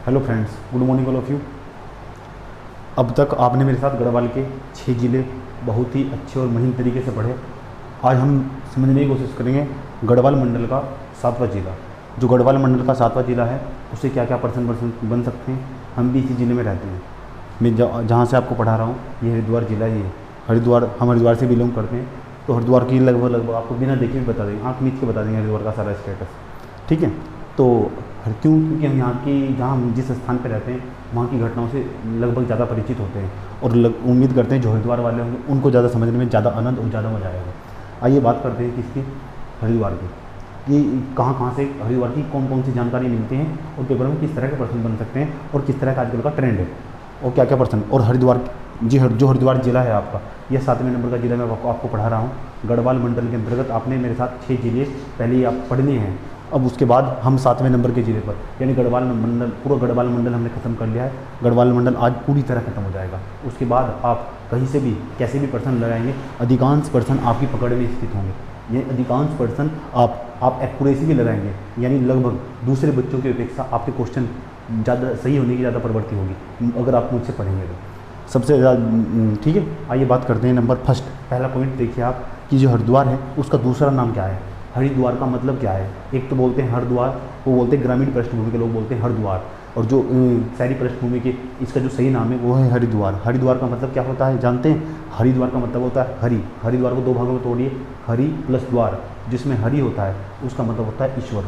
Hello friends, good morning all of you. अब तक आपने मेरे साथ गढ़वाल के 6 ज़िले बहुत ही अच्छे और महीन तरीके से पढ़े। आज हम समझने की कोशिश करेंगे गढ़वाल मंडल का 7वां ज़िला। जो गढ़वाल मंडल का 7वां ज़िला है उसे क्या क्या पर्सन बन सकते हैं। हम भी इसी ज़िले में रहते हैं। मैं जहाँ से आपको पढ़ा रहा हूँ ये हरिद्वार ज़िला ही है। हम हरिद्वार से बिलोंग करते हैं, तो हरिद्वार की लगभग आपको बिना देखे भी बता देंगे, आँख मीच के बता देंगे हरिद्वार का सारा स्टेटस। ठीक है, तो क्योंकि हम यहाँ की जहाँ हम जिस स्थान पर रहते हैं वहाँ की घटनाओं से लगभग ज़्यादा परिचित होते हैं और उम्मीद करते हैं जो हरिद्वार वाले होंगे उनको ज़्यादा समझने में ज़्यादा आनंद और ज़्यादा मज़ा आएगा। आइए बात करते हैं किसकी, हरिद्वार की, कि कहाँ से हरिद्वार की कौन कौन सी जानकारी मिलती है और पेपर में किस तरह के पर्सन बन सकते हैं और किस तरह का आजकल का ट्रेंड है और क्या क्या पर्सन। और हरिद्वार जो हरिद्वार ज़िला है आपका, यह 7वें नंबर का ज़िला मैं आपको पढ़ा रहा हूँ। गढ़वाल मंडल के अंतर्गत आपने मेरे साथ 6 ज़िले पहले ही आप पढ़ने हैं। अब उसके बाद हम 7वें नंबर के ज़िले पर, यानी गढ़वाल मंडल, पूरा गढ़वाल मंडल हमने ख़त्म कर लिया है। गढ़वाल मंडल आज पूरी तरह ख़त्म हो जाएगा। उसके बाद आप कहीं से भी कैसे भी पर्सन लगाएंगे, अधिकांश पर्सन आपकी पकड़ में स्थित होंगे। ये अधिकांश पर्सन आप एक्यूरेसी भी लगाएंगे, यानी लगभग दूसरे बच्चों की अपेक्षा आपके क्वेश्चन ज़्यादा सही होने की ज़्यादा प्रवृत्ति होगी अगर आप मुझसे पढ़ेंगे तो सबसे ज़्यादा। ठीक है, आइए बात करते हैं नंबर फर्स्ट। पहला पॉइंट देखिए आप कि जो हरिद्वार है उसका दूसरा नाम क्या है। हरिद्वार का मतलब क्या है? एक तो बोलते हैं हरिद्वार, वो बोलते हैं ग्रामीण पृष्ठभूमि के लोग बोलते हैं हरिद्वार, और जो शहरी पृष्ठभूमि के इसका जो सही नाम है वो है हरिद्वार। हरिद्वार का मतलब क्या होता है जानते हैं? हरिद्वार का मतलब होता है हरि। हरिद्वार को 2 भागों में तोड़िए, हरि प्लस द्वार। जिसमें हरि होता है उसका मतलब होता है ईश्वर,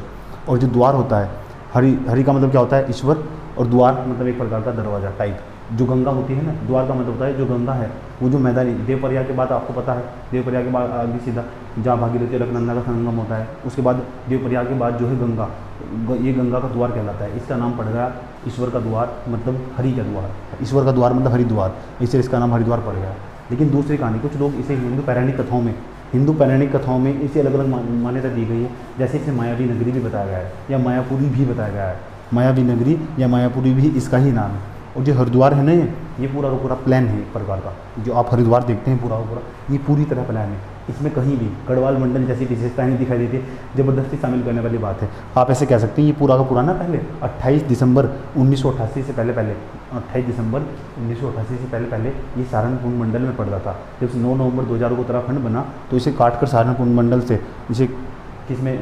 और जो द्वार होता है हरि का मतलब क्या होता है? ईश्वर, और द्वार मतलब एक प्रकार का दरवाज़ा टाइप। जो गंगा होती है ना, द्वार का मतलब होता है जो गंगा है वो जो मैदानी देवप्रयाग के बाद आपको पता है, देवप्रयाग के बाद आगे सीधा जहाँ भागीरथी अलकनंदा का संगम होता है, उसके बाद देवप्रयाग के बाद जो है गंगा, ये गंगा का द्वार कहलाता है। इसका नाम पड़ गया ईश्वर का द्वार, मतलब हरि का द्वार। ईश्वर का द्वार मतलब हरिद्वार, इससे इसका नाम हरिद्वार पड़ गया। लेकिन दूसरी कहानी, कुछ लोग इसे हिंदू पौराणिक कथाओं में इसे अलग अलग मान्यता दी गई है। जैसे इसे मायावी नगरी भी बताया गया है या मायापुरी भी बताया गया है। मायावी नगरी या मायापुरी भी इसका ही नाम है। और जो हरिद्वार है ना, ये पूरा का पूरा प्लान है एक प्रकार का। जो आप हरिद्वार देखते हैं पूरा का पूरा ये पूरी तरह प्लान है। इसमें कहीं भी गढ़वाल मंडल जैसी विशेषताएं नहीं दिखाई देती, ज़बरदस्ती शामिल करने वाली बात है। आप ऐसे कह सकते हैं ये पूरा का पूरा ना पहले 28 दिसंबर 1988 से पहले 28 दिसंबर 1988 से पहले ये सहारनपुर मंडल में पड़ता था। जब 9 नवंबर 2000 को उत्तराखंड बना तो इसे काटकर सहारनपुर मंडल से इसे किसमें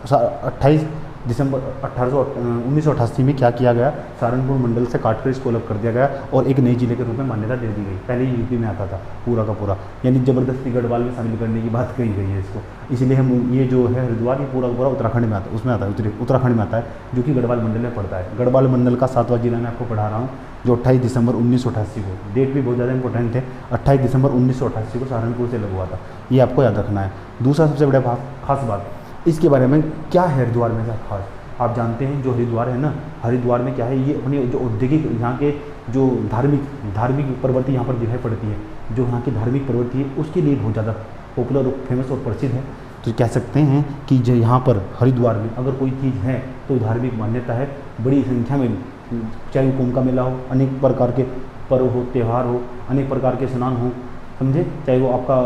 28 दिसंबर 1988 में क्या किया गया, सहारनपुर मंडल से काटकर इसको अलग कर दिया गया और एक नए जिले के रूप में मान्यता दे दी गई। पहले ही यूपी में आता था पूरा का पूरा, यानी ज़बरदस्ती गढ़वाल में शामिल करने की बात कही गई है इसको। इसलिए हम ये जो है हरिद्वार ये पूरा का पूरा उत्तराखंड में आता है, उसमें आता है उत्तराखंड में आता है, जो कि गढ़वाल मंडल में पड़ता है। गढ़वाल मंडल का 7वां जिला मैं आपको पढ़ा रहा हूँ, जो 28 दिसंबर 1988 को, डेट भी बहुत ज़्यादा इंपॉर्टेंट है, 28 दिसंबर 1988 को सहारनपुर से अलग हुआ था। ये आपको याद रखना है। दूसरा सबसे बड़ा खास बात इसके बारे में क्या है हरिद्वार में ऐसा खास, आप जानते हैं जो हरिद्वार है ना, हरिद्वार में क्या है, ये अपनी जो औद्योगिक यहाँ के जो धार्मिक प्रवृत्ति यहाँ पर दिखाई पड़ती है, जो यहाँ की धार्मिक प्रवृत्ति है उसके लिए बहुत ज़्यादा पॉपुलर और फेमस और प्रसिद्ध है। तो कह सकते हैं कि जो यहाँ पर हरिद्वार में अगर कोई चीज़ है तो धार्मिक मान्यता है बड़ी संख्या में। चाहे कुंभ का मेला हो, अनेक प्रकार के पर्व हो, त्यौहार हो, अनेक प्रकार के स्नान हो, समझे, चाहे वो आपका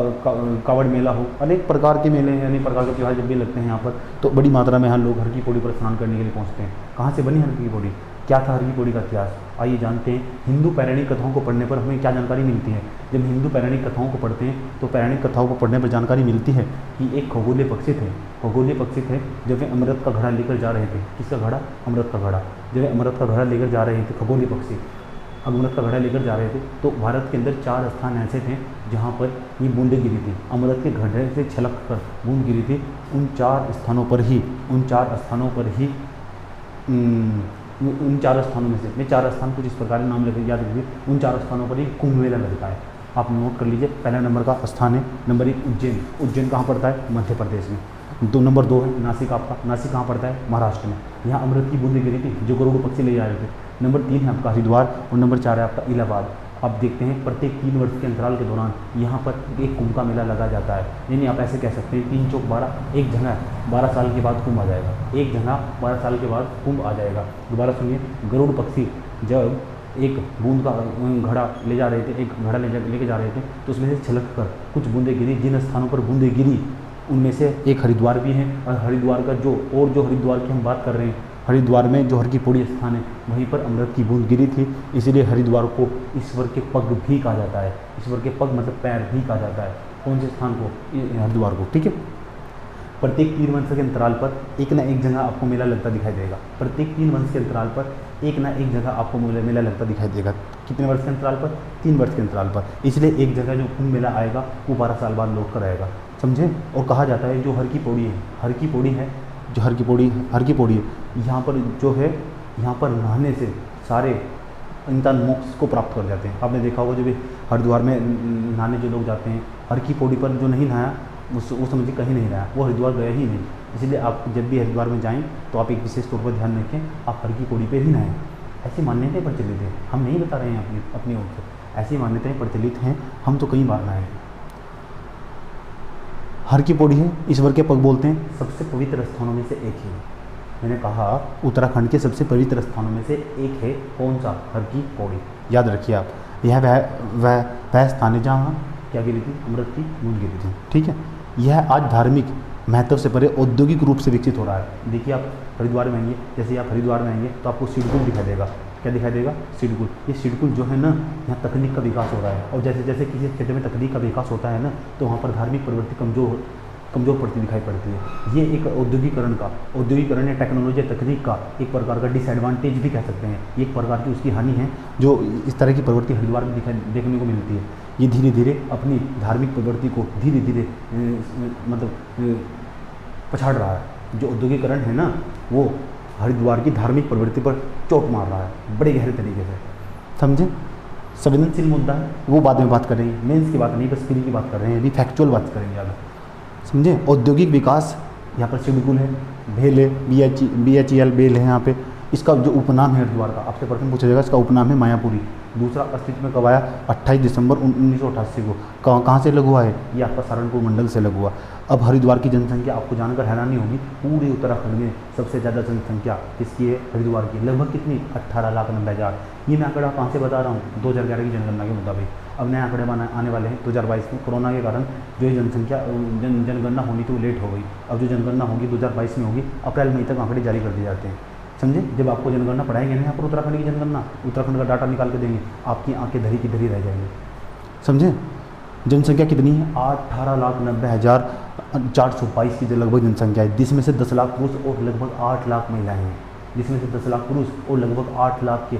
कावड़ मेला हो, अनेक प्रकार के मेले हैं, अनेक प्रकार के त्यौहार जब भी लगते हैं यहाँ पर, तो बड़ी मात्रा में यहाँ लोग हर की पौड़ी पर स्नान करने के लिए पहुँचते हैं। कहाँ से बनी हर की पौड़ी, क्या था हर की पौड़ी का इतिहास, आइए जानते हैं। हिंदू पौराणिक कथाओं को पढ़ने पर हमें क्या जानकारी मिलती है। जब हिंदू पौराणिक कथाओं को पढ़ते हैं तो पौराणिक कथाओं को पढ़ने पर जानकारी मिलती है कि एक खगोलीय पक्षी थे जब वे अमृत का घड़ा लेकर जा रहे थे। किसका घड़ा? अमृत का घड़ा। जब वे अमृत का घड़ा लेकर जा रहे थे, खगोलीय पक्षी अमृत का घड़ा लेकर जा रहे थे, तो भारत के अंदर 4 स्थान ऐसे थे जहाँ पर ये बूंदें गिरी थी, अमृत के घड़े से छलक कर बूंद गिरी थी। उन 4 स्थानों पर ही उन 4 स्थानों में से मैं 4 स्थान कुछ इस प्रकार नाम लेकर याद रखिए। उन 4 स्थानों पर ही कुंभ मेला लगता है, आप नोट कर लीजिए। पहला नंबर का स्थान है नंबर 1 उज्जैन। उज्जैन कहाँ पड़ता है? मध्य प्रदेश में। नंबर 2 है नासिक आपका। नासिक कहाँ पड़ता है? महाराष्ट्र में। यहाँ अमृत की बूंदें गिरी थी जो गरुड़ पक्षी ले जा रहे थे। नंबर 3 है आपका हरिद्वार और नंबर 4 है आपका इलाहाबाद। आप देखते हैं प्रत्येक 3 वर्ष के अंतराल के दौरान यहाँ पर एक कुंभ का मेला लगा जाता है। यानी आप ऐसे कह सकते हैं 3 चौक 12, एक जगह 12 साल के बाद कुंभ आ जाएगा, एक जगह 12 साल के बाद कुंभ आ जाएगा। दोबारा सुनिए, गरुड़ पक्षी जब एक बूंद का घड़ा ले जा रहे थे, एक घड़ा लेके जा रहे थे, तो उसमें से छलक कर कुछ बूंदें गिरी। जिन स्थानों पर बूंदें गिरी उनमें से एक हरिद्वार भी है। और हरिद्वार का जो हरिद्वार की हम बात कर रहे हैं हरिद्वार में जो हर की पौड़ी स्थान है वहीं पर अमृत की बूंद गिरी थी, इसीलिए हरिद्वार को ईश्वर के पग भी कहा जाता है। ईश्वर के पग मतलब पैर भी कहा जाता है। कौन से स्थान को? हरिद्वार को। ठीक है। प्रत्येक 3 वर्ष के अंतराल पर एक ना एक जगह आपको मेला लगता दिखाई देगा। प्रत्येक 3 वर्ष के अंतराल पर एक ना एक जगह आपको मेला लगता दिखाई देगा। कितने वर्ष के अंतराल पर? 3 वर्ष के अंतराल पर। इसलिए एक जगह जो कुंभ मेला आएगा वो 12 साल बाद लौट कर आएगा। समझे? और कहा जाता है जो हर की पौड़ी है, हर की पौड़ी है, जो हर की पौड़ी है, यहाँ पर जो है, यहाँ पर नहाने से सारे इंसान मोक्ष को प्राप्त कर जाते हैं। आपने देखा होगा जब हरिद्वार में नहाने जो लोग जाते हैं, हर की पौड़ी पर जो नहीं नहाया वो समझिए कहीं नहीं रहा, वो हरिद्वार गया ही नहीं। इसलिए आप जब भी हरिद्वार में जाएं तो आप एक विशेष तौर पर ध्यान रखें, आप हर की पौड़ी पे ही नहाएं। ऐसी मान्यताएं प्रचलित हैं, हम नहीं बता रहे हैं अपनी ओर से, ऐसी मान्यताएं प्रचलित हैं, हम तो कई बार नहाए। हर की पौड़ी है, ईश्वर के पग बोलते हैं, सबसे पवित्र स्थानों में से एक है। मैंने कहा उत्तराखंड के सबसे पवित्र स्थानों में से एक है। कौन सा? हर की पौड़ी। याद रखिए आप, यह वह स्थान है जहाँ क्या गिरी थी? अमृत की बूंद गिरी थी। ठीक है। यह आज धार्मिक महत्व से परे औद्योगिक रूप से विकसित हो रहा है। देखिए आप हरिद्वार में आएंगे, जैसे आप हरिद्वार में आएंगे तो आपको सिडकुल दिखाई देगा। क्या दिखाई देगा? सिडकुल। ये सिडकुल जो है ना, यहाँ तकनीक का विकास हो रहा है, और जैसे जैसे किसी क्षेत्र में तकनीक का विकास होता है ना, तो वहाँ पर धार्मिक प्रवृत्ति कमज़ोर पड़ती दिखाई पड़ती है। ये एक औद्योगिकरण या टेक्नोलॉजी तकनीक का एक प्रकार का डिसएडवांटेज भी कह सकते हैं, एक प्रकार की उसकी हानि है, जो इस तरह की प्रवृत्ति हरिद्वार में देखने को मिलती है। ये धीरे धीरे अपनी धार्मिक प्रवृत्ति को धीरे धीरे मतलब पछाड़ रहा है। जो औद्योगिकरण है ना, वो हरिद्वार की धार्मिक प्रवृत्ति पर चोट मार रहा है बड़े गहरे तरीके से। समझे? संवेदनशील मुद्दा है, वो बाद में बात कर रहे हैं, मेंस की बात नहीं, बस फ्री की बात कर रहे हैं, अभी फैक्चुअल बात करेंगे ज़्यादा। समझे? औद्योगिक विकास, यहाँ पर सिडकुल है, भेल है, BHEL बेल है यहाँ पे। इसका जो उपनाम है हरिद्वार का, आपसे प्रश्न पूछा जाएगा, इसका उपनाम है मायापुरी। दूसरा अस्तित्व में कब आया? 28 दिसंबर 1988 को। कहाँ से लगू हुआ है? ये आपका सहारनपुर मंडल से लगू हुआ। अब हरिद्वार की जनसंख्या आपको जानकर हैरानी होगी, पूरे उत्तराखंड में सबसे ज़्यादा जनसंख्या किसकी है? हरिद्वार की। लगभग कितनी? 18,90,000। ये मैं आंकड़ा कहाँ से बता रहा हूँ? 2011 की जनगणना के मुताबिक। अब नए आंकड़े आने वाले हैं 2022 में। कोरोना के कारण जो ये जनसंख्या जनगणना होनी थी वो लेट हो गई। अब जो जनगणना होगी 2022 में होगी। अप्रैल मई तक आंकड़े जारी कर दिए जाते हैं। समझे? जब आपको जनगणना पढ़ाएंगे ना यहाँ पर उत्तराखंड की जनगणना, उत्तराखंड का डाटा निकाल के देंगे, आपकी आंखें धरी की धरी रह जाएंगी। समझे? जनसंख्या कितनी है? 18,90,422 की लगभग जनसंख्या है, जिसमें से 10 लाख पुरुष और लगभग 8 लाख महिलाएं हैं। जिसमें से 10 लाख पुरुष और लगभग 8 लाख के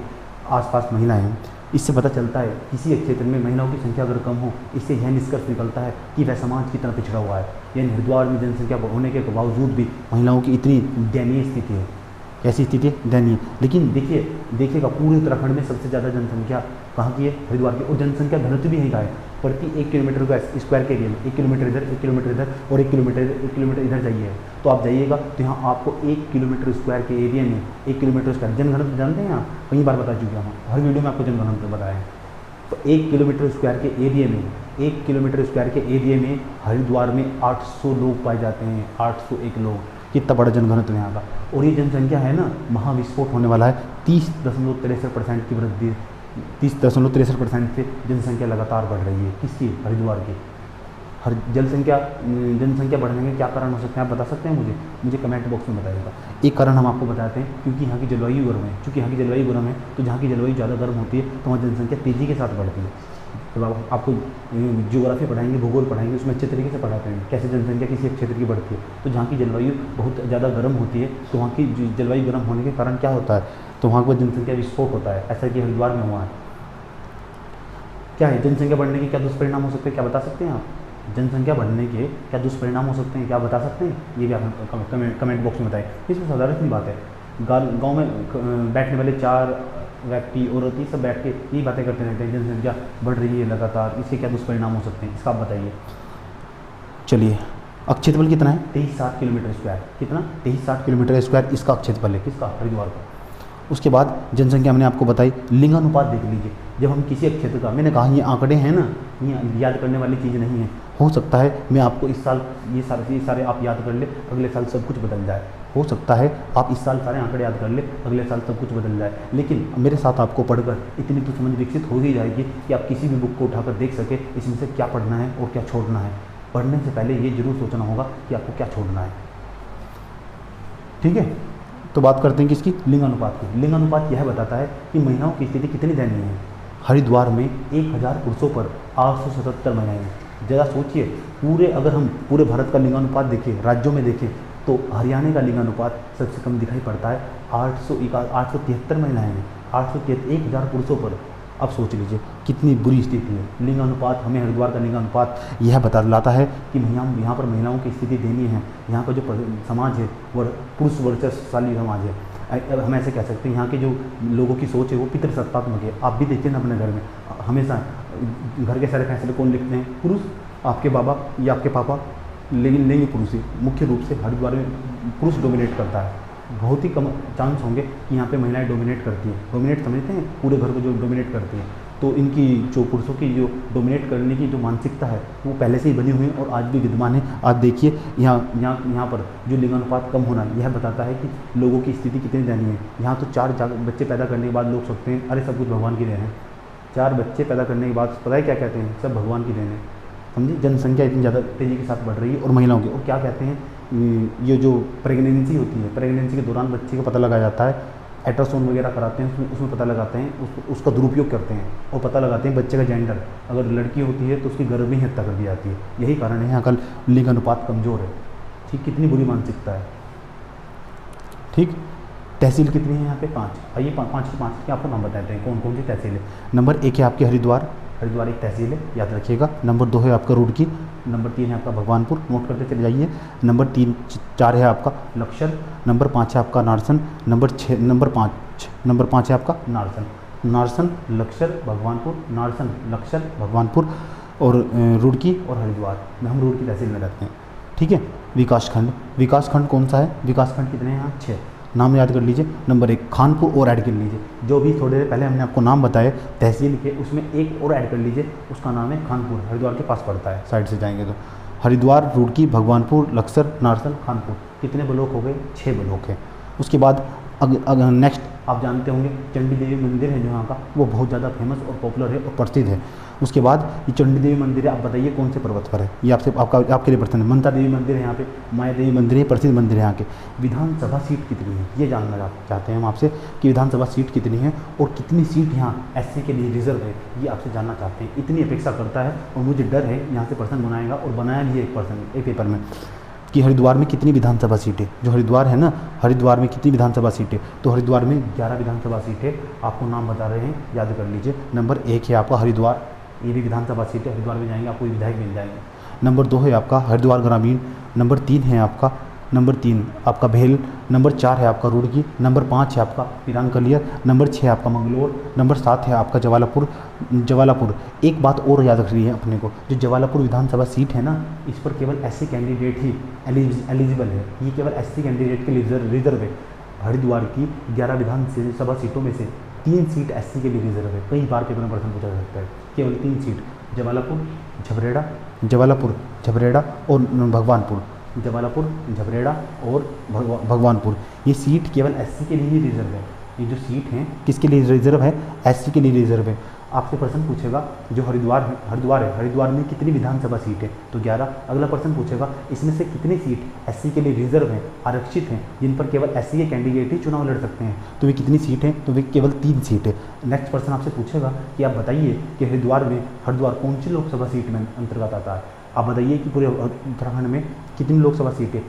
आसपास महिलाएं हैं। इससे पता चलता है किसी एक क्षेत्र में महिलाओं की संख्या अगर कम हो, इससे यह निष्कर्ष निकलता है कि वह समाज की तरह पिछड़ा हुआ है। यानी हरिद्वार में जनसंख्या होने के बावजूद भी महिलाओं की इतनी दयनीय स्थिति है। कैसी स्थिति है? दयनीय। लेकिन देखिएगा पूरे उत्तराखंड में सबसे ज़्यादा जनसंख्या कहाँ की है? हरिद्वार की। और जनसंख्या घनत्व भी यहीं का है। प्रति 1 किलोमीटर का स्क्वायर के एरिया में 1 किलोमीटर इधर, 1 किलोमीटर इधर और 1 किलोमीटर इधर जाइए, तो आप जाइएगा तो यहाँ आपको 1 किलोमीटर स्क्वायर के एरिया में 1 किलोमीटर स्क्वायर जनघनत्व जानते हैं आप? कई बार बता चुके हैं, हर वीडियो में आपको जनघनत्व बताया है। तो 1 किलोमीटर स्क्वायर के एरिया में 1 किलोमीटर स्क्वायर के एरिया में हरिद्वार में 800 लोग पाए जाते हैं। 801 लोग। कितना बड़ा जनघनत्व यहाँ का। और ये जनसंख्या है ना, महाविस्फोट होने वाला है। 30.63% की वृद्धि, 30.63% से जनसंख्या लगातार बढ़ रही है। किसकी? हरिद्वार की। जनसंख्या बढ़ने के क्या कारण हो सकते हैं आप बता सकते हैं मुझे कमेंट बॉक्स में बताइएगा। एक कारण हम आपको बताते हैं, क्योंकि यहाँ की जलवायु गर्म है। क्योंकि यहाँ की जलवायु गर्म है तो जहाँ की जलवायु ज़्यादा गर्म होती है तो वहाँ जनसंख्या तेज़ी के साथ बढ़ती है। जब आपको ज्योग्राफी पढ़ाएंगे, भूगोल पढ़ाएंगे, उसमें अच्छे तरीके से पढ़ाते हैं कैसे जनसंख्या किसी एक क्षेत्र की बढ़ती है। तो जहाँ की जलवायु बहुत ज़्यादा गर्म होती है तो वहाँ की जलवायु गर्म होने के कारण क्या होता है? तो वहाँ पर जनसंख्या विस्फोट होता है। ऐसा कि हरिद्वार में हुआ है। क्या है जनसंख्या बढ़ने के क्या दुष्परिणाम हो सकते हैं? क्या बता सकते हैं आप? जनसंख्या बढ़ने के क्या दुष्परिणाम हो सकते हैं? क्या बता सकते हैं? ये भी आप कमेंट बॉक्स में बताएं। इसमें साधारण सी बात है, गाँव में बैठने वाले 4 व्यक्ति औरत ये सब बैठ के यही बातें करते रहते हैं, जनसंख्या बढ़ रही है लगातार, इसके क्या दुष्परिणाम हो सकते हैं? इसका आप बताइए। चलिए, क्षेत्रफल कितना है? 23,60 किलोमीटर स्क्वायर। कितना? 23,60 किलोमीटर स्क्वायर इसका क्षेत्रफल है। किसका? हरिद्वार का। उसके बाद जनसंख्या मैंने आपको बताई। लिंगानुपात देख लीजिए। जब हम किसी एक क्षेत्र का, मैंने कहा ये आंकड़े हैं ना, ये याद करने वाली चीज़ नहीं है। हो सकता है मैं आपको इस साल ये सारे आप याद कर ले, अगले साल सब कुछ बदल जाए। हो सकता है आप इस साल सारे आंकड़े याद कर ले, अगले साल सब कुछ बदल जाए। लेकिन मेरे साथ आपको पढ़कर इतनी तो समझ विकसित हो ही जाएगी कि आप किसी भी बुक को उठाकर देख सके इसमें से क्या पढ़ना है और क्या छोड़ना है। पढ़ने से पहले ये जरूर सोचना होगा कि आपको क्या छोड़ना है। ठीक है? तो बात करते हैं किसकी, लिंगानुपात की। लिंगानुपात यह बताता है कि महिलाओं की स्थिति कितनी दयनीय है। हरिद्वार में 1000 पुरुषों पर 877 महिलाएं हैं। ज़रा सोचिए, अगर हम पूरे भारत का लिंगानुपात देखें, राज्यों में देखें, तो हरियाणा का लिंगानुपात सबसे कम दिखाई पड़ता है। 873 महिलाएं हैं, 873 1000 पुरुषों पर। अब सोच लीजिए कितनी बुरी स्थिति है। लिंगानुपात, हमें हरिद्वार का लिंगानुपात यह बतलाता है कि यहाँ पर महिलाओं की स्थिति दयनीय है। यहाँ का जो समाज है वह पुरुष वर्चस्वशाली समाज है। हम ऐसे कह सकते हैं यहाँ के जो लोगों की सोच है वो पितृसत्तात्मक है। आप भी देखिए ना अपने घर में, हमेशा घर के सारे फैसले कौन लिखते हैं, पुरुष, आपके बाबा या आपके पापा, लेकिन लेंगे पुरुष ही। मुख्य रूप से हरिद्वार में पुरुष डोमिनेट करता है। बहुत ही कम चांस होंगे कि यहाँ पे महिलाएं डोमिनेट करती हैं। डोमिनेट समझते हैं, पूरे घर को जो डोमिनेट करती हैं। तो इनकी जो पुरुषों की जो डोमिनेट करने की जो मानसिकता है वो पहले से ही बनी हुई है और आज भी विद्यमान है। आज देखिए यहाँ पर जो लिंगानुपात कम होना यह बताता है कि लोगों की स्थिति कितनी दयनीय है। यहाँ तो 4 बच्चे पैदा करने के बाद लोग सोचते हैं अरे सब कुछ भगवान की देन है। 4 बच्चे पैदा करने के बाद पता है क्या कहते हैं, सब भगवान की देन है। समझिए, जनसंख्या इतनी ज़्यादा तेज़ी के साथ बढ़ रही है और महिलाओं की, और क्या कहते हैं, ये जो प्रेगनेंसी होती है, प्रेगनेंसी के दौरान बच्चे को पता लगाया जाता है, अल्ट्रासाउंड वगैरह कराते हैं, उसमें पता लगाते हैं, उसका दुरुपयोग करते हैं और पता लगाते हैं बच्चे का जेंडर। अगर लड़की होती है तो उसकी गर्भ में हत्या कर दी जाती है। यही कारण है यहाँ का लिंगानुपात कमज़ोर है। ठीक, कितनी बुरी मानसिकता है। ठीक, तहसील कितनी है यहाँ पे, 5। आइए 5 के आपको नाम बताते हैं कौन कौन सी तहसील है। नंबर 1 है आपकी हरिद्वार एक तहसील है, याद रखिएगा। नंबर 2 है आपका रुड़की। नंबर 3 है आपका भगवानपुर, नोट करते चले जाइए। नंबर 4 है आपका लक्षर। नंबर 5 है आपका नारसन। नंबर 5 है आपका नारसन, लक्षर, भगवानपुर, नारसन, लक्षर, भगवानपुर और रुड़की और हरिद्वार में, हम रुड़की तहसील में रहते हैं। ठीक है। विकासखंड कौन सा है, विकासखंड कितने हैं यहाँ, 6। नाम याद कर लीजिए। नंबर 1 खानपुर और ऐड कर लीजिए। जो भी थोड़ी देर पहले हमने आपको नाम बताए तहसील के, उसमें एक और ऐड कर लीजिए, उसका नाम है खानपुर। हरिद्वार के पास पड़ता है, साइड से जाएंगे तो। हरिद्वार, रुड़की, भगवानपुर, लक्सर, नारसन, खानपुर, कितने ब्लॉक हो गए, 6 ब्लॉक है। उसके बाद नेक्स्ट आप जानते होंगे चंडी देवी मंदिर है जो यहाँ का, वो बहुत ज़्यादा फेमस और पॉपुलर है और प्रसिद्ध है। उसके बाद ये चंडी देवी मंदिर है, आप बताइए कौन से पर्वत पर है, ये आपके लिए प्रश्न है। मनता देवी मंदिर है यहाँ पे, माया देवी मंदिर है, प्रसिद्ध मंदिर है यहाँ के। विधानसभा सीट कितनी है ये जानना चाहते हैं हम आपसे कि विधानसभा सीट कितनी है और कितनी सीट यहाँ SC के लिए रिजर्व है, ये आपसे जानना चाहते हैं। इतनी अपेक्षा करता है और मुझे डर है यहाँ से प्रश्न बनाएगा और बनाया भी है एक पेपर में कि हरिद्वार में कितनी विधानसभा सीटें, जो हरिद्वार है ना, हरिद्वार में कितनी विधानसभा सीटें, तो हरिद्वार में 11 विधानसभा सीटें। आपको नाम बता रहे हैं, याद कर लीजिए। नंबर 1 है आपका हरिद्वार, ये भी विधानसभा सीट है, हरिद्वार में जाएंगे आपको विधायक मिल जाएंगे। नंबर 2 है आपका हरिद्वार ग्रामीण। नंबर 3 है आपका भेल। नंबर 4 है आपका रुड़की। नंबर 5 है आपका पिरानकलियर। नंबर 6 है आपका मंगलोर। नंबर 7 है आपका जवालापुर। एक बात और याद रखनी है अपने को, जो जवालापुर विधानसभा सीट है ना, इस पर केवल SC कैंडिडेट ही एलिजिबल है, ये केवल SC कैंडिडेट के लिए रिजर्व है। हरिद्वार की 11 विधानसभा सीटों में से 3 सीट SC के लिए रिजर्व है। कई बार पेपर में प्रश्न पूछा जा सकता है, केवल 3 सीट, जवालापुर, झबरेड़ा और भगवानपुर। जवालापुर, झबरेड़ा और भगवानपुर, ये सीट केवल SC के लिए ही रिजर्व है। ये जो सीट हैं किसके लिए रिजर्व है, SC के लिए रिजर्व है। आपसे प्रश्न पूछेगा जो हरिद्वार है, हरिद्वार में कितनी विधानसभा सीट है, तो 11। अगला प्रश्न पूछेगा इसमें से कितनी सीट SC के लिए रिजर्व है, आरक्षित हैं, जिन पर केवल SC के कैंडिडेट ही चुनाव लड़ सकते हैं, तो वे कितनी सीट हैं, तो वे केवल 3 सीट है। नेक्स्ट प्रश्न आपसे पूछेगा कि आप बताइए कि हरिद्वार कौन सी लोकसभा सीट में अंतर्गत आता है। आप बताइए कि पूरे उत्तराखंड में कितनी लोकसभा सीटें,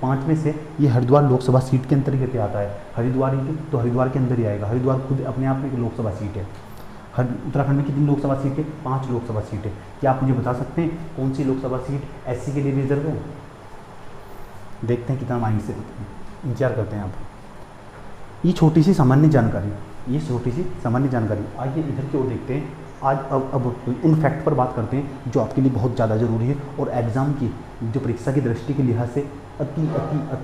5 में से ये हरिद्वार लोकसभा सीट के अंतर्गत आता है। हरिद्वार ही तो हरिद्वार के अंदर ही आएगा। हरिद्वार खुद अपने आप में एक लोकसभा सीट है। उत्तराखंड में कितनी लोकसभा सीटें, 5 लोकसभा सीटें। क्या आप मुझे बता सकते हैं कौन सी लोकसभा सीट SC के लिए रिजर्व है? देखते हैं कितना माइंड से इंतजार करते हैं आप। ये छोटी सी सामान्य जानकारी, आइए इधर की ओर देखते हैं। आज अब उन फैक्ट पर बात करते हैं जो आपके लिए बहुत ज़्यादा ज़रूरी है और एग्ज़ाम की जो परीक्षा की दृष्टि के लिहाज से अति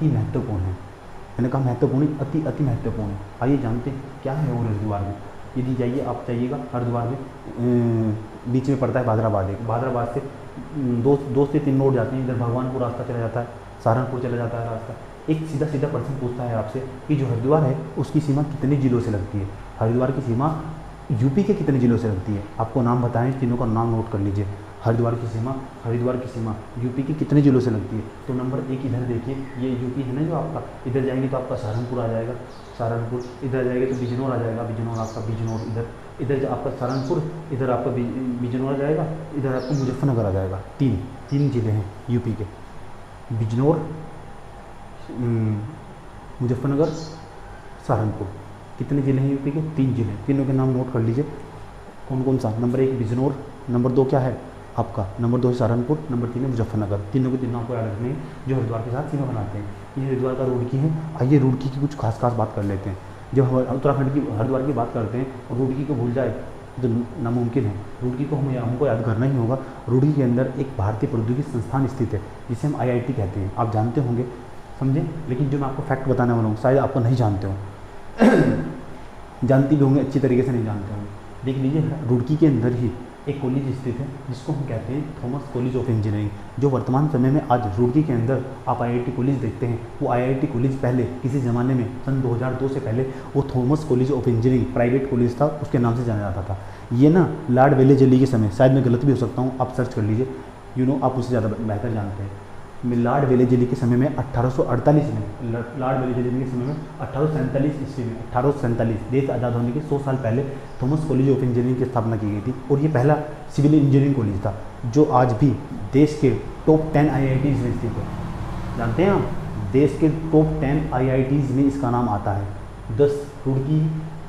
महत्वपूर्ण है। मैंने कहा महत्वपूर्ण, अति महत्वपूर्ण है। आइए जानते हैं क्या है वो हरिद्वार में। यदि जाइएगा हरिद्वार में, बीच में पड़ता है भादराबाद से 2 से 3 रोड जाते हैं। इधर भगवानपुर रास्ता चला जाता है, सहारनपुर चला जाता है रास्ता। एक सीधा प्रश्न पूछता है आपसे कि जो हरिद्वार है उसकी सीमा कितने जिलों से लगती है। हरिद्वार की सीमा UP के कितने जिलों से लगती है। आपको नाम बताएं, तीनों का नाम नोट कर लीजिए। हरिद्वार की सीमा यूपी के कितने जिलों से लगती है? तो नंबर 1 इधर देखिए, ये यूपी है ना जो आपका, इधर जाएंगे तो आपका सहारनपुर आ जाएगा, सहारनपुर, इधर जाएंगे तो बिजनौर आ जाएगा, बिजनौर आपका, बिजनौर इधर आपका सहारनपुर, इधर आपका बिजनौर आ जाएगा, इधर आपका मुजफ्फरनगर आ जाएगा। तीन जिले हैं यूपी के, बिजनौर, मुजफ्फरनगर, सहारनपुर। कितने ज़िले हैं यूपी के? 3 जिले। तीनों के नाम नोट कर लीजिए, कौन कौन सा? नंबर 1 बिजनौर, नंबर 2 क्या है आपका, नंबर 2 है सहारनपुर, नंबर 3 है मुजफ्फरनगर। तीनों के तीनों आपको याद रखने हैं जो हरिद्वार के साथ सीमा बनाते हैं। ये हरिद्वार का रुड़की है। आइए रुड़की की कुछ खास बात कर लेते हैं। जब हम उत्तराखंड की हरिद्वार की बात करते हैं और रुड़की को भूल जाए तो नामुमकिन है। रुड़की को हमको याद करना ही होगा। रुड़की के अंदर एक भारतीय प्रौद्योगिकी संस्थान स्थित है जिसे हम IIT कहते हैं। आप जानते होंगे, समझे, लेकिन जो मैं आपको फैक्ट बताने वाला हूँ शायद आपको नहीं जानते हो जानती भी होंगे, अच्छी तरीके से नहीं जानते होंगे। देख लीजिए, रुड़की के अंदर ही एक कॉलेज स्थित है जिसको हम कहते हैं थॉमस कॉलेज ऑफ इंजीनियरिंग, जो वर्तमान समय में आज रुड़की के अंदर आप IIT कॉलेज देखते हैं। वो IIT कॉलेज पहले किसी ज़माने में सन 2002 से पहले वो Thomas college of engineering private college था, उसके नाम से जाना जाता था। ये ना लॉर्ड वेलेजली के समय, शायद मैं गलत भी हो सकता हूँ, आप सर्च कर लीजिए, आप उससे ज़्यादा बेहतर जानते हैं। लॉर्ड वेलेजली के समय में 1848 में, लॉर्ड वेलेजली के समय में 1847 ईस्वी में, 1847 देश आज़ाद होने के 100 साल पहले थॉमस कॉलेज ऑफ इंजीनियरिंग की स्थापना की गई थी। और ये पहला सिविल इंजीनियरिंग कॉलेज था जो आज भी देश के टॉप 10 IITs में स्थित है। जानते हैं आप, देश के टॉप 10 IITs में इसका नाम आता है। 10 रुड़की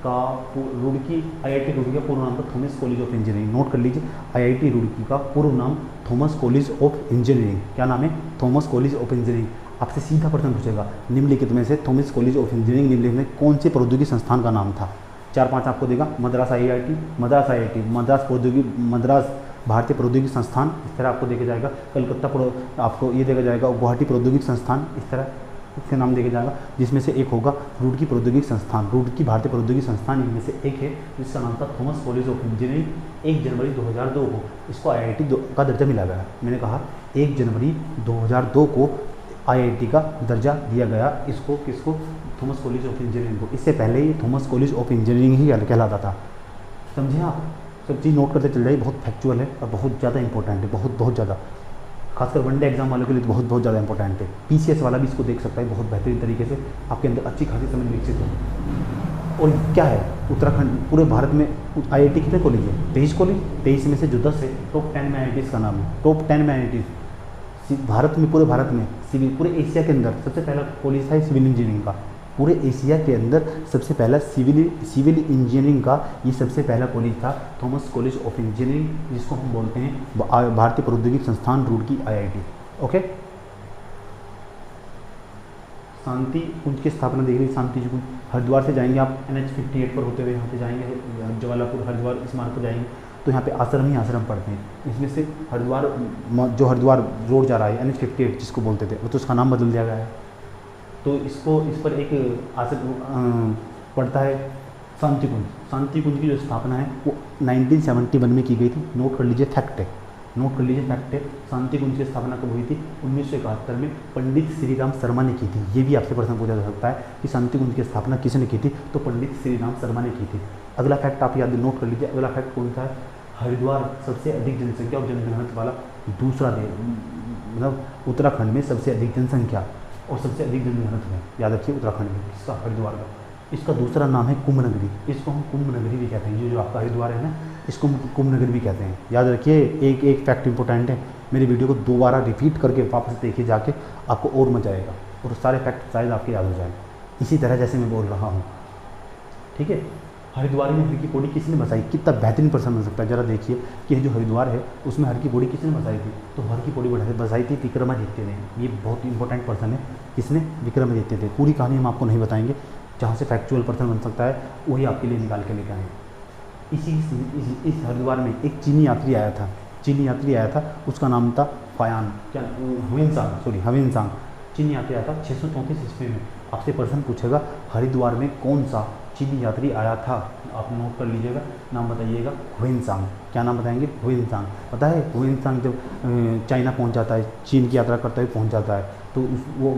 IIT रुड़की का पूर्व नाम था Thomas college of engineering. Note कर लीजिए, IIT रुड़की का पूर्व नाम थॉमस कॉलेज ऑफ इंजीनियरिंग। क्या नाम है? Thomas college of engineering. आपसे सीधा प्रश्न पूछेगा निम्नलिखित में से थॉमस कॉलेज ऑफ इंजीनियरिंग निम्नलिखित में कौन से प्रौद्योगिकी संस्थान का नाम था? 4-5 आपको देगा। मद्रास IIT, मद्रास भारतीय प्रौद्योगिकी संस्थान, इस तरह आपको देखा जाएगा। कलकत्ता आपको ये देखा जाएगा, गुवाहाटी प्रौद्योगिकी संस्थान, इस तरह इसका नाम देखा जाएगा, जिसमें से एक होगा रुड़की प्रौद्योगिकी संस्थान। रुड़की भारतीय प्रौद्योगिकी संस्थान इनमें से एक है जिसका नाम था थॉमस कॉलेज ऑफ इंजीनियरिंग। 1 जनवरी 2002 को इसको IIT का दर्जा मिला गया। मैंने कहा 1 जनवरी 2002 को IIT का दर्जा दिया गया। इसको किसको? थॉमस कॉलेज ऑफ इंजीनियरिंग को। इससे पहले ये थॉमस कॉलेज ऑफ इंजीनियरिंग ही कहलाता था। समझे आप? सब चीज़ नोट करते चल जाइए, बहुत फैक्चुअल है और बहुत ज़्यादा इंपॉर्टेंट है, बहुत ज़्यादा, खासकर वनडे एग्जाम वालों के लिए बहुत ज़्यादा इंपॉर्टेंट है। PCS वाला भी इसको देख सकता है, बहुत बेहतरीन तरीके से आपके अंदर अच्छी खासी समझ विकसित हो। और क्या है, उत्तराखंड पूरे भारत में IIT कितने कॉलेज है? 23 कॉलेज। 23 में से जो 10 है टॉप 10 में IIT का नाम है, टॉप 10 में IIT भारत में, पूरे भारत में, पूरे एशिया के अंदर सबसे पहला कॉलेज था सिविल इंजीनियरिंग का। पूरे एशिया के अंदर सबसे पहला सिविल इंजीनियरिंग का ये सबसे पहला कॉलेज था थॉमस कॉलेज ऑफ इंजीनियरिंग, जिसको हम बोलते हैं भारतीय प्रौद्योगिकी संस्थान रुड़की IIT। ओके, शांति कुंज की स्थापना देख लीजिए। शांति कुंज हरिद्वार से जाएंगे आप, NH 58 पर होते हुए यहाँ पे जाएंगे, जवालापुर हरिद्वार स्मारक पर जाएंगे तो यहाँ पे आश्रम ही आश्रम पढ़ते हैं। इसमें से हरिद्वार रोड जा रहा है NH 58 जिसको बोलते थे, तो उसका नाम बदल दिया गया है। तो इस पर एक आश्रम पड़ता है शांति कुंज। शांति कुंज की जो स्थापना है वो 1971 में की गई थी। नोट कर लीजिए, फैक्ट है, नोट कर लीजिए, फैक्ट है। शांति कुंज की स्थापना कब हुई थी? 1971 में पंडित श्री राम शर्मा ने की थी। ये भी आपसे प्रश्न पूछा जा सकता है कि शांति कुंज की स्थापना किसने की थी? तो पंडित श्री राम शर्मा ने की थी। अगला फैक्ट आप याद नोट कर लीजिए। अगला फैक्ट कौन सा है? हरिद्वार सबसे अधिक जनसंख्या और जनघनत्व वाला दूसरा देश, मतलब उत्तराखंड में सबसे अधिक जनसंख्या और सबसे अधिक जनघनत्व है, याद रखिए, उत्तराखंड में इसका हरिद्वार का। इसका दूसरा नाम है कुंभ नगरी। इसको हम कुंभ नगरी भी कहते हैं। ये जो आपका हरिद्वार है ना, इसको हम कुंभ नगरी भी कहते हैं। याद रखिए, एक फैक्ट इंपॉर्टेंट है, मेरी वीडियो को दोबारा रिपीट करके वापस देखिए जाके, आपको और मजा आएगा और सारे फैक्ट शायद आपके याद हो जाए इसी तरह जैसे मैं बोल रहा हूँ। ठीक है, हरिद्वार में हर की पौड़ी किसने बसाई? कितना बेहतरीन प्रश्न बन सकता है। जरा देखिए कि जो हरिद्वार है उसमें हर की पौड़ी किसने बसाई थी? तो हर की पौड़ी बसाई थी विक्रमादित्य ने। ये बहुत इंपॉर्टेंट पर्सन है। किसने? विक्रमादित्य थे। पूरी कहानी हम आपको नहीं बताएंगे, जहाँ से फैक्चुअल पर्सन बन सकता है वही आपके लिए निकाल के लेकर आए। इस हरिद्वार में एक चीनी यात्री आया था, उसका नाम था हवेनसांग। चीनी यात्री आया था 634 ईस्वी में। आपसे प्रश्न पूछेगा हरिद्वार में कौन सा चीनी यात्री आया था? आप नोट कर लीजिएगा, नाम बताइएगा, ह्वेनसांग। क्या नाम बताएंगे? ह्वेनसांग। पता है ह्वेनसांग जब चाइना पहुंच जाता है, चीन की यात्रा करता हुए पहुंच जाता है, तो वो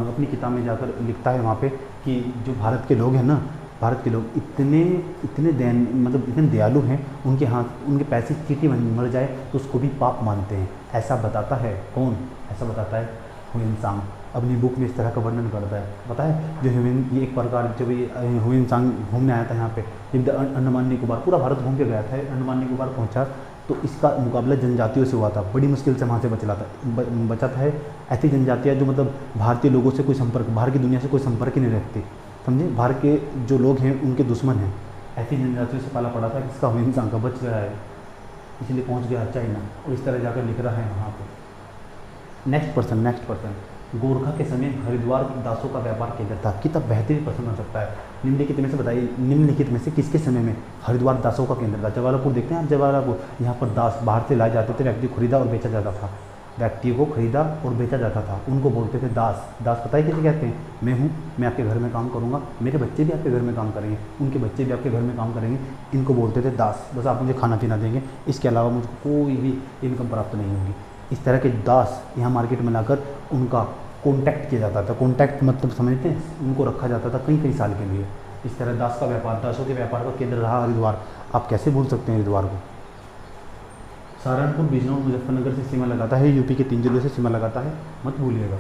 अपनी किताब में जाकर लिखता है वहाँ पे कि जो भारत के लोग हैं ना, भारत के लोग इतने इतने मतलब इतने दयालु हैं, उनके हाथ उनके पैसे चीटी मर जाए तो उसको भी पाप मानते हैं। ऐसा बताता है कौन? ऐसा बताता है ह्यूएन सांग अपनी बुक में इस तरह का वर्णन करता है। पता है जो ह्यूएन, ये एक प्रकार जब ये ह्यूएन सांग घूमने आया था यहाँ पे, जब अंडमान निकोबार पूरा भारत घूम के गया था, अंडमान निकोबार पहुँचा तो इसका मुकाबला जनजातियों से हुआ था। बड़ी मुश्किल से वहाँ से बचा था। ऐसी जनजातियाँ जो मतलब भारतीय लोगों से कोई संपर्क, बाहर की दुनिया से कोई संपर्क ही नहीं रखती, समझे, भारत के जो लोग हैं उनके दुश्मन हैं। ऐसी जनजातियों से पाला पड़ा था कि इसका ह्यूएन सांग का बच गया है, इसलिए पहुँच गया चाइना और इस तरह जाकर लिख रहा है वहाँ पर। नेक्स्ट पर्सन गोरखा के समय हरिद्वार दासों का व्यापार केंद्र था। कितना बेहतरीन प्रश्न हो सकता है। निम्नलिखित में से बताइए, निम्नलिखित में से किसके समय में हरिद्वार दासों का केंद्र था? जवालापुर देखते हैं आप, जवालापुर, यहाँ पर दास बाहर से लाए जाते थे, व्यक्ति खरीदा और बेचा जाता था, व्यक्ति को खरीदा और बेचा जाता था, उनको बोलते थे दास। दास पता है किसे कहते हैं? मैं हूँ, मैं आपके घर में काम करूँगा, मेरे बच्चे भी आपके घर में काम करेंगे, उनके बच्चे भी आपके घर में काम करेंगे, इनको बोलते थे दास। बस आप मुझे खाना पीना देंगे, इसके अलावा मुझको कोई भी इनकम प्राप्त नहीं होगी। इस तरह के दास यहाँ मार्केट में लाकर उनका कॉन्टैक्ट किया जाता था। कॉन्टैक्ट मतलब समझते हैं, उनको रखा जाता था कई साल के लिए। इस तरह दास का व्यापार, दासों के व्यापार का केंद्र रहा हरिद्वार। आप कैसे भूल सकते हैं हरिद्वार को? सहारनपुर, बिजनौर, मुजफ्फरनगर से सीमा लगाता है, यूपी के 3 जिलों से सीमा लगाता है, मत भूलिएगा।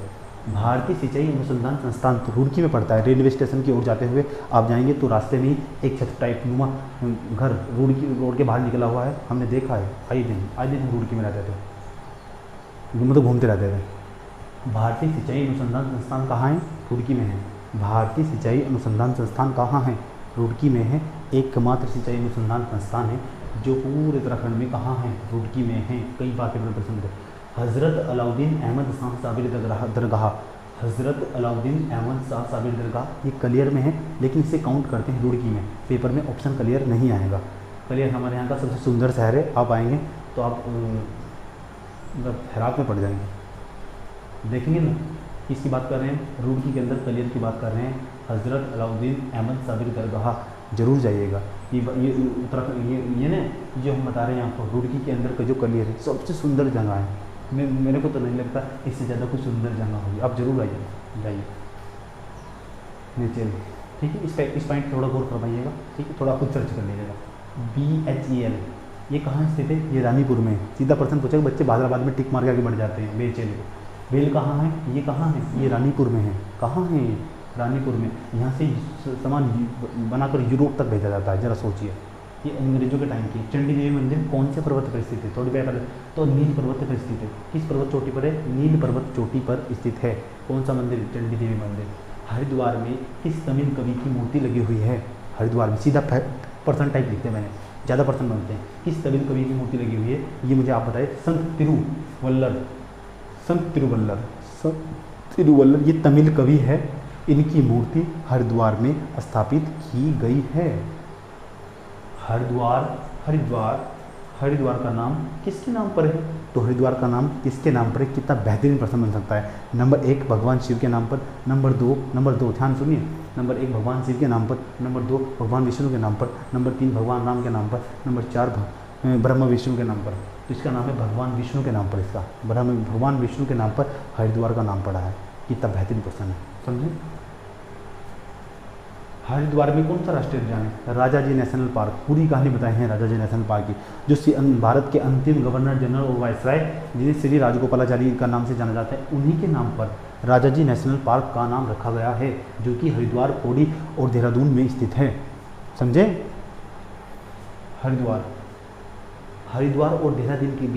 भारतीय सिंचाई अनुसंधान संस्थान रुड़की में पड़ता है। रेलवे स्टेशन की ओर जाते हुए आप जाएंगे तो रास्ते में ही एक छत टाइप नुमा घर रुड़की रोड के बाहर निकला हुआ है, हमने देखा है। आए दिन रुड़की में रहते थे, मतलब घूमते रहते थे। भारतीय सिंचाई अनुसंधान संस्थान कहाँ है? रुड़की में है। भारतीय सिंचाई अनुसंधान संस्थान कहाँ है? रुड़की में है। एकमात्र सिंचाई अनुसंधान संस्थान है जो पूरे उत्तराखंड में कहाँ है? रुड़की में है। कई बार पेपर प्रश्न थे। हज़रत अलाउद्दीन अहमद शाह साबिर दरगाह, हज़रत अलाउद्दीन अहमद शाह साबिर दरगाह, ये कलियर में है, लेकिन इसे काउंट करते हैं रुड़की में। पेपर में ऑप्शन कलियर नहीं आएगा। कलियर हमारे यहाँ का सबसे सुंदर शहर है। आप आएंगे तो आप मतलब हैरान में पड़ जाएंगे। देखेंगे ना किसकी बात कर रहे हैं? रुड़की के अंदर कलियर की बात कर रहे हैं। हज़रत अलाउद्दीन अहमद साबिर दरगाह जरूर जाइएगा। ये उत्तराखंड, ये ना जो हम बता रहे हैं आपको, रुड़की के अंदर का जो कलियर है सबसे सुंदर जगह है। मेरे को तो नहीं लगता इससे ज़्यादा कोई सुंदर जगह होगी। आप जरूर आइए, जाइए नीचे, ठीक है। इस पॉइंट थोड़ा गौर करवाइएगा, ठीक है, थोड़ा खुद सर्च कर लीजिएगा। BHEL ये कहाँ स्थित है? ये रानीपुर में। सीधा प्रश्न पूछेगा, बच्चे बादराबाद में टिक मार के आगे बढ़ जाते हैं। BHEL, बेल कहाँ है? ये कहाँ है? ये रानीपुर में है। कहाँ है ये? रानीपुर में। यहाँ से सामान बनाकर यूरोप तक भेजा जाता है। ज़रा सोचिए, ये अंग्रेजों के टाइम की। चंडी देवी मंदिर कौन से पर्वत पर स्थित है? थोड़ी बात तो नील पर्वत पर स्थित है। किस पर्वत चोटी पर है? नील पर्वत चोटी पर स्थित है। कौन सा मंदिर? चंडी देवी मंदिर। हरिद्वार में किस तमिल कवि की मूर्ति लगी हुई है? हरिद्वार में। सीधा पर्सन टाइप लिखते हैं, मैंने ज़्यादा पर्सन बनते हैं। किस तमिल कवि की मूर्ति लगी हुई है ये मुझे आप बताइए। संत तिरुवल्लर ये तमिल कवि है। इनकी मूर्ति हरिद्वार में स्थापित की गई है। हरिद्वार का नाम किसके नाम पर है? तो हरिद्वार का नाम किसके नाम पर है? कितना बेहतरीन प्रश्न बन सकता है। नंबर 1 भगवान शिव के नाम पर, नंबर दो ध्यान सुनिए, नंबर 1 भगवान शिव के नाम पर, नंबर 2 भगवान विष्णु के नाम पर, नंबर 3 भगवान राम के नाम पर, नंबर 4 ब्रह्मा विष्णु के नाम पर। तो इसका नाम है भगवान विष्णु के नाम पर। इसका भगवान विष्णु के नाम पर हरिद्वार का नाम पड़ा है। कितना बेहतरीन प्रश्न है, समझे। हरिद्वार में कौन सा राष्ट्रीय उद्यान है? Rajaji national park. पूरी कहानी बताई है राजाजी नेशनल पार्क की। जो भारत के अंतिम गवर्नर जनरल और वायसराय जिन्हें श्री राजगोपालाचारी का नाम से जाना जाता है, उन्हीं के नाम पर राजाजी नेशनल पार्क का नाम रखा गया है, जो कि हरिद्वार, पौड़ी और देहरादून में स्थित है, समझे। हरिद्वार और देहरादून के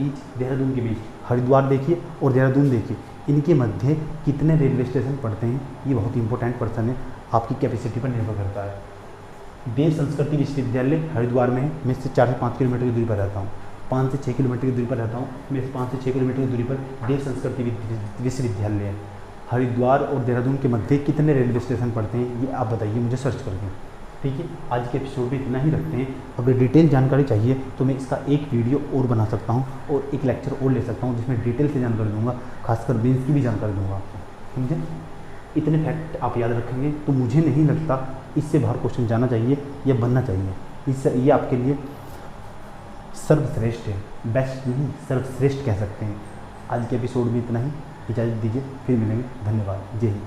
बीच हरिद्वार देखिए और देहरादून देखिए, इनके मध्य कितने रेलवे स्टेशन पड़ते हैं? ये बहुत इंपॉर्टेंट प्रश्न है, आपकी कैपेसिटी पर निर्भर करता है। देव संस्कृति विश्वविद्यालय हरिद्वार में है। मैं इससे 4 से 5 किलोमीटर की दूरी पर रहता हूँ, 5 से 6 किलोमीटर की दूरी पर रहता हूँ। मैं 5 से 6 किलोमीटर की दूरी पर देव संस्कृति विश्वविद्यालय है। हरिद्वार और देहरादून के मध्य कितने रेलवे स्टेशन पड़ते हैं ये आप बताइए मुझे सर्च करके, ठीक है। आज के एपिसोड में इतना ही रखते हैं। अगर डिटेल जानकारी चाहिए तो मैं इसका एक वीडियो और बना सकता हूँ और एक लेक्चर और ले सकता हूँ, जिसमें डिटेल से जानकारी दूंगा, खासकर बेंस की भी जानकारी दूंगा आपको, समझे। इतने फैक्ट आप याद रखेंगे तो मुझे नहीं लगता इससे बाहर क्वेश्चन जाना चाहिए या बनना चाहिए। इससे ये आपके लिए सर्वश्रेष्ठ है, बेस्ट नहीं सर्वश्रेष्ठ कह सकते हैं। आज के एपिसोड में इतना ही, इजाज़त दीजिए, फिर मिलेंगे। धन्यवाद। जय हिंद।